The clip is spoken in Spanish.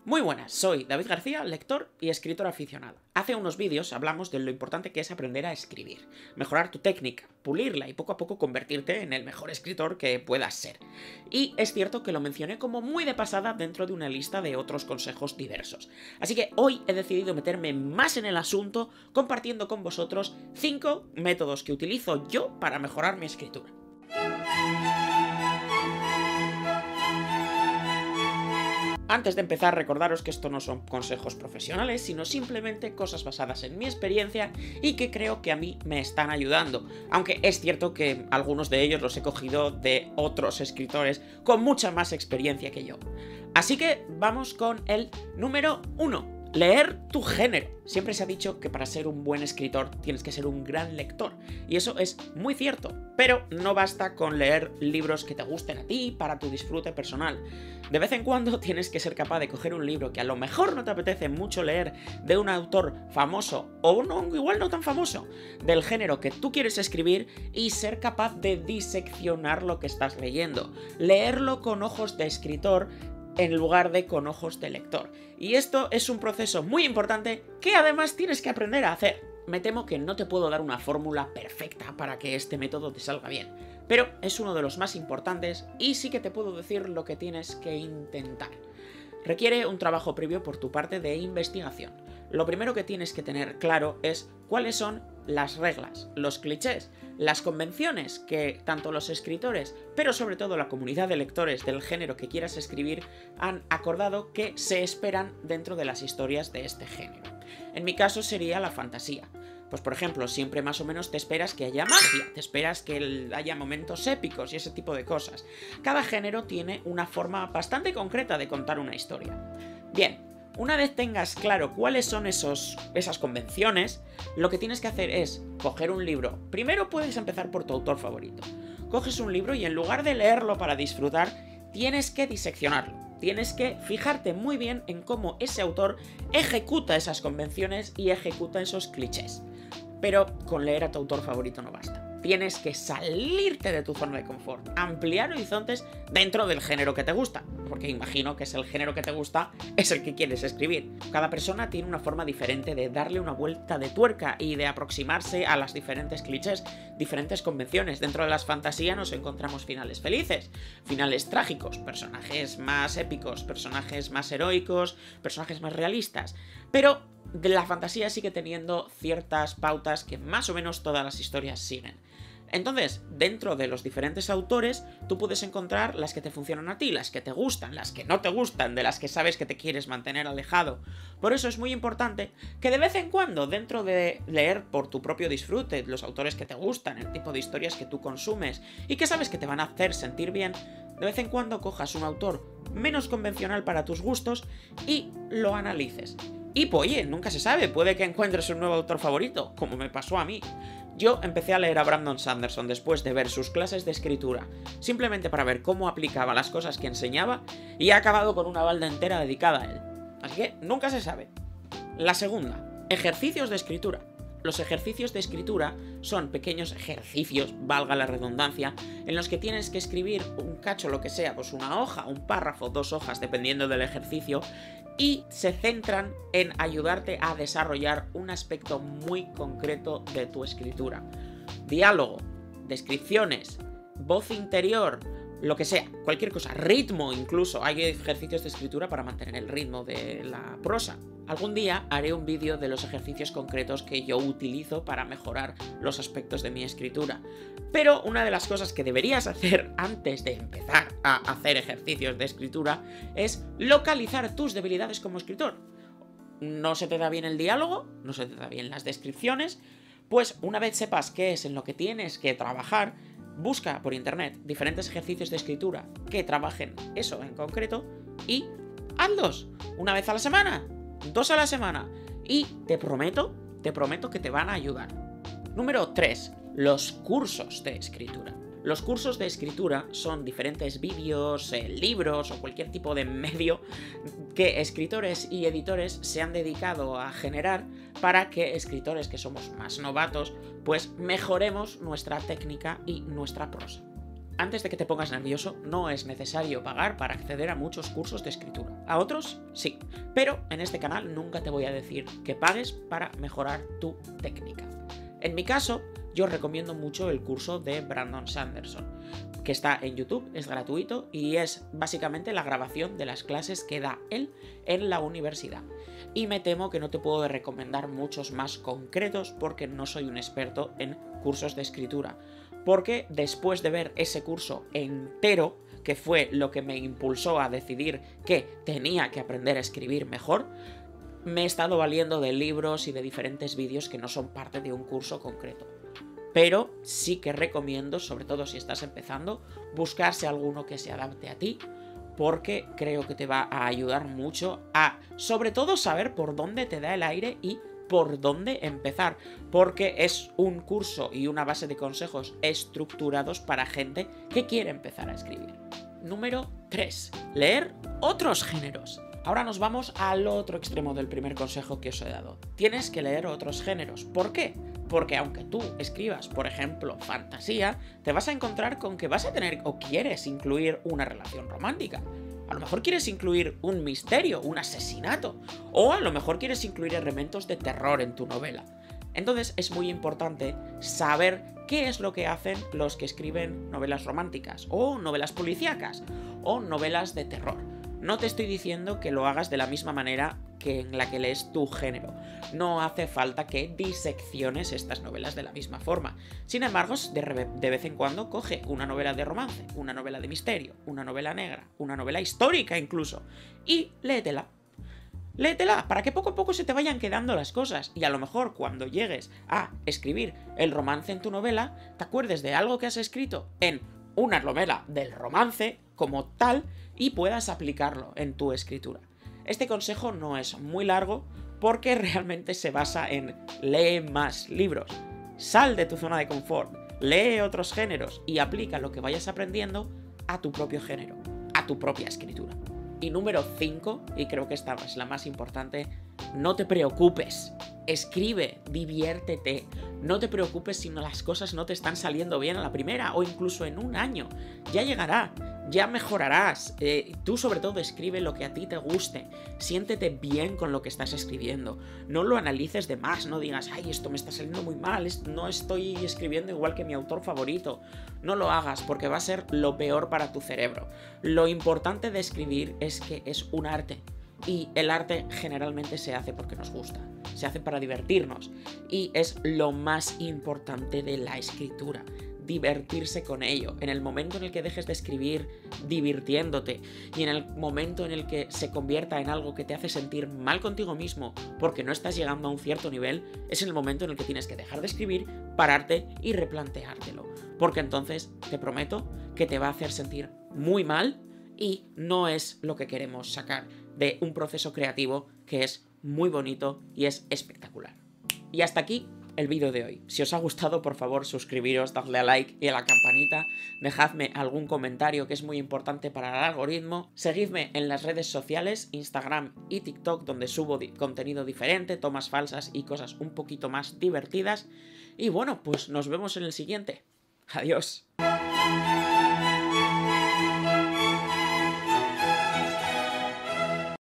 Muy buenas, soy David García, lector y escritor aficionado. Hace unos vídeos hablamos de lo importante que es aprender a escribir, mejorar tu técnica, pulirla y poco a poco convertirte en el mejor escritor que puedas ser. Y es cierto que lo mencioné como muy de pasada dentro de una lista de otros consejos diversos. Así que hoy he decidido meterme más en el asunto compartiendo con vosotros 5 métodos que utilizo yo para mejorar mi escritura. Antes de empezar, recordaros que esto no son consejos profesionales, sino simplemente cosas basadas en mi experiencia y que creo que a mí me están ayudando. Aunque es cierto que algunos de ellos los he cogido de otros escritores con mucha más experiencia que yo. Así que vamos con el número 1. Leer tu género. Siempre se ha dicho que para ser un buen escritor tienes que ser un gran lector, y eso es muy cierto, pero no basta con leer libros que te gusten a ti para tu disfrute personal. De vez en cuando tienes que ser capaz de coger un libro que a lo mejor no te apetece mucho leer de un autor famoso o igual no tan famoso, del género que tú quieres escribir, y ser capaz de diseccionar lo que estás leyendo, leerlo con ojos de escritor en lugar de con ojos de lector. Y esto es un proceso muy importante que además tienes que aprender a hacer. Me temo que no te puedo dar una fórmula perfecta para que este método te salga bien, pero es uno de los más importantes y sí que te puedo decir lo que tienes que intentar. Requiere un trabajo previo por tu parte de investigación. Lo primero que tienes que tener claro es cuáles son las reglas, los clichés, las convenciones que tanto los escritores, pero sobre todo la comunidad de lectores del género que quieras escribir, han acordado que se esperan dentro de las historias de este género. En mi caso sería la fantasía. Pues por ejemplo, siempre más o menos te esperas que haya magia, te esperas que haya momentos épicos y ese tipo de cosas. Cada género tiene una forma bastante concreta de contar una historia. Bien, una vez tengas claro cuáles son esas convenciones, lo que tienes que hacer es coger un libro. Primero puedes empezar por tu autor favorito. Coges un libro y en lugar de leerlo para disfrutar, tienes que diseccionarlo. Tienes que fijarte muy bien en cómo ese autor ejecuta esas convenciones y ejecuta esos clichés. Pero con leer a tu autor favorito no basta. Tienes que salirte de tu zona de confort, ampliar horizontes dentro del género que te gusta, porque imagino que es el género que te gusta, es el que quieres escribir. Cada persona tiene una forma diferente de darle una vuelta de tuerca y de aproximarse a las diferentes clichés, diferentes convenciones. Dentro de las fantasías nos encontramos finales felices, finales trágicos, personajes más épicos, personajes más heroicos, personajes más realistas, pero de la fantasía sigue teniendo ciertas pautas que más o menos todas las historias siguen. Entonces, dentro de los diferentes autores, tú puedes encontrar las que te funcionan a ti, las que te gustan, las que no te gustan, de las que sabes que te quieres mantener alejado. Por eso es muy importante que de vez en cuando, dentro de leer por tu propio disfrute los autores que te gustan, el tipo de historias que tú consumes y que sabes que te van a hacer sentir bien, de vez en cuando cojas un autor menos convencional para tus gustos y lo analices. Y pues, oye, nunca se sabe, puede que encuentres un nuevo autor favorito, como me pasó a mí. Yo empecé a leer a Brandon Sanderson después de ver sus clases de escritura, simplemente para ver cómo aplicaba las cosas que enseñaba, y he acabado con una balda entera dedicada a él. Así que nunca se sabe. La segunda, ejercicios de escritura. Los ejercicios de escritura son pequeños ejercicios, valga la redundancia, en los que tienes que escribir un cacho, lo que sea, pues una hoja, un párrafo, 2 hojas, dependiendo del ejercicio, y se centran en ayudarte a desarrollar un aspecto muy concreto de tu escritura. Diálogo, descripciones, voz interior, lo que sea, cualquier cosa, ritmo incluso. Hay ejercicios de escritura para mantener el ritmo de la prosa. Algún día haré un vídeo de los ejercicios concretos que yo utilizo para mejorar los aspectos de mi escritura. Pero una de las cosas que deberías hacer antes de empezar a hacer ejercicios de escritura es localizar tus debilidades como escritor. ¿No se te da bien el diálogo? ¿No se te da bien las descripciones? Pues una vez sepas qué es en lo que tienes que trabajar, busca por internet diferentes ejercicios de escritura que trabajen eso en concreto y hazlos una vez a la semana, 2 a la semana, y te prometo que te van a ayudar. Número 3. Los cursos de escritura. Los cursos de escritura son diferentes vídeos, libros o cualquier tipo de medio que escritores y editores se han dedicado a generar para que escritores que somos más novatos, pues mejoremos nuestra técnica y nuestra prosa. Antes de que te pongas nervioso, no es necesario pagar para acceder a muchos cursos de escritura. A otros, sí. Pero en este canal nunca te voy a decir que pagues para mejorar tu técnica. En mi caso, yo recomiendo mucho el curso de Brandon Sanderson, que está en YouTube, es gratuito y es básicamente la grabación de las clases que da él en la universidad. Y me temo que no te puedo recomendar muchos más concretos porque no soy un experto en cursos de escritura. Porque después de ver ese curso entero, que fue lo que me impulsó a decidir que tenía que aprender a escribir mejor, me he estado valiendo de libros y de diferentes vídeos que no son parte de un curso concreto. Pero sí que recomiendo, sobre todo si estás empezando, buscarse alguno que se adapte a ti, porque creo que te va a ayudar mucho a, sobre todo, saber por dónde te da el aire y por dónde empezar, porque es un curso y una base de consejos estructurados para gente que quiere empezar a escribir. Número 3. Leer otros géneros. Ahora nos vamos al otro extremo del primer consejo que os he dado. Tienes que leer otros géneros. ¿Por qué? Porque aunque tú escribas, por ejemplo, fantasía, te vas a encontrar con que vas a tener o quieres incluir una relación romántica. A lo mejor quieres incluir un misterio, un asesinato, o a lo mejor quieres incluir elementos de terror en tu novela. Entonces es muy importante saber qué es lo que hacen los que escriben novelas románticas, o novelas policíacas, o novelas de terror. No te estoy diciendo que lo hagas de la misma manera que en la que lees tu género. No hace falta que disecciones estas novelas de la misma forma. Sin embargo, de vez en cuando coge una novela de romance, una novela de misterio, una novela negra, una novela histórica incluso, y léetela. Léetela para que poco a poco se te vayan quedando las cosas y a lo mejor cuando llegues a escribir el romance en tu novela, te acuerdes de algo que has escrito en una novela del romance como tal y puedas aplicarlo en tu escritura. Este consejo no es muy largo porque realmente se basa en lee más libros, sal de tu zona de confort, lee otros géneros y aplica lo que vayas aprendiendo a tu propio género, a tu propia escritura. Y número 5, y creo que esta es la más importante, no te preocupes, escribe, diviértete, no te preocupes si las cosas no te están saliendo bien a la primera o incluso en un año, ya llegará, ya mejorarás, tú sobre todo escribe lo que a ti te guste, siéntete bien con lo que estás escribiendo, no lo analices de más, no digas, ay, esto me está saliendo muy mal, no estoy escribiendo igual que mi autor favorito, no lo hagas porque va a ser lo peor para tu cerebro. Lo importante de escribir es que es un arte. Y el arte generalmente se hace porque nos gusta, se hace para divertirnos y es lo más importante de la escritura, divertirse con ello. En el momento en el que dejes de escribir divirtiéndote y en el momento en el que se convierta en algo que te hace sentir mal contigo mismo porque no estás llegando a un cierto nivel, es el momento en el que tienes que dejar de escribir, pararte y replanteártelo, porque entonces te prometo que te va a hacer sentir muy mal y no es lo que queremos sacar de un proceso creativo que es muy bonito y es espectacular. Y hasta aquí el vídeo de hoy. Si os ha gustado, por favor, suscribiros, dadle a like y a la campanita, dejadme algún comentario que es muy importante para el algoritmo, seguidme en las redes sociales, Instagram y TikTok, donde subo contenido diferente, tomas falsas y cosas un poquito más divertidas. Y bueno, pues nos vemos en el siguiente. Adiós.